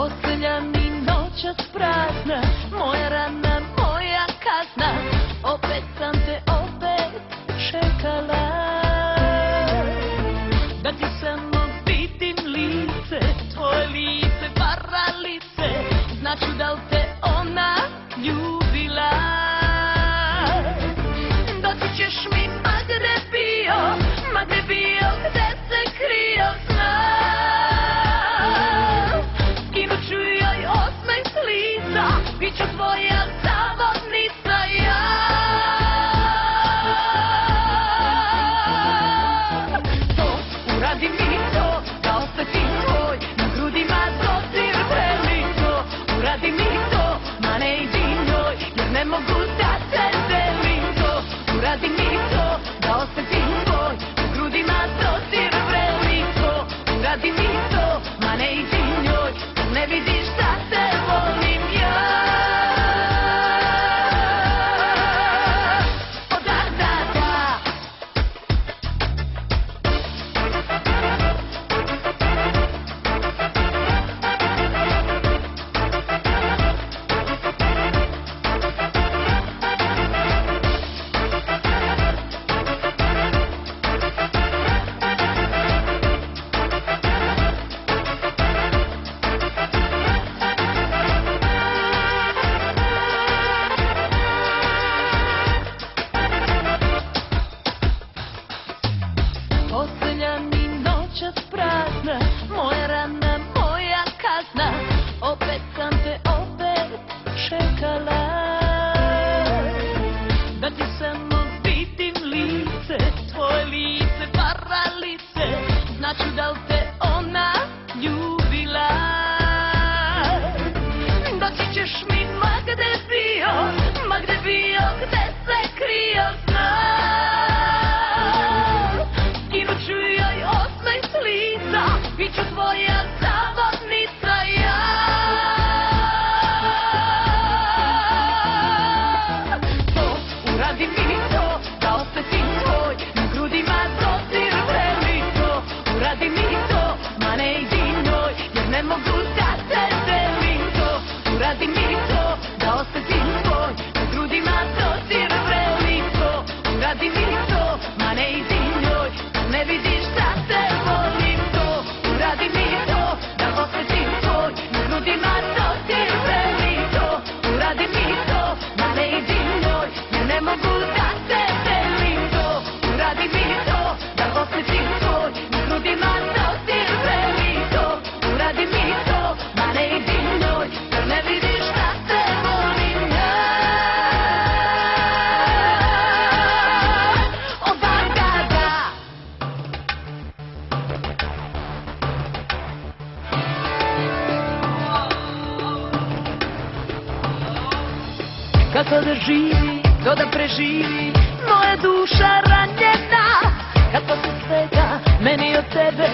Postelja mi noćas prazna, moja rana, moja kazna. Opet sam te čekala, da ti samo vidim lice, tvoje lice varalice, znači da li te ona ljubila. Doći ćeš mi ma gde bio, gde se krio, znam. Skinut ću joj osmeh s lica, bit ću tvoja zavodnica ja. To, uradi mi to, da osjetim tvoj na grudima dodir veliko. Uradi mi to, ma ne idi njoj, jer ne mogu da te delim to. Uradi mi to, da osjetim tvoj na grudima dodir veliko. Uradi mi to, ma ne idi njoj, jer ne vidiš da te volim ja. O da, da, da. Postelja mi noćas prazna, moja rana, moja kazna. Opet sam te čekala, da ti samo vidim lice, tvoje lice varalice, znači da li te ona ljubila. Doći ćeš mi ma gde bio, gde se krio, znam. Skinut ću joj osmeh s lica, bit ću tvoja zavodnica ja. To, uradi mi to, da osjetim tvoj na grudima dodir veliko. Uradi mi to, ma ne idi njoj, jer ne mogu da te delim to. Uradi mi to, da osjetim tvoj na grudima dodir veliko. Uradi mi to, ma ne idi njoj, ne vidiš da te volim to. Uradi mi to, da osjetim tvoj na grudima dodir veliko. Uradi mi to, ma ne idi njoj, jer ne mogu da te delim to. Uradi mi to, da osjetim tvoj na grudima dodir veliko. Uradi mi to, ma ne idi njoj, jer ne vidiš da te volim ja. O da, da, da. Kako da živi, to da preživi moja duša ranjena, kad posle svega meni od tebe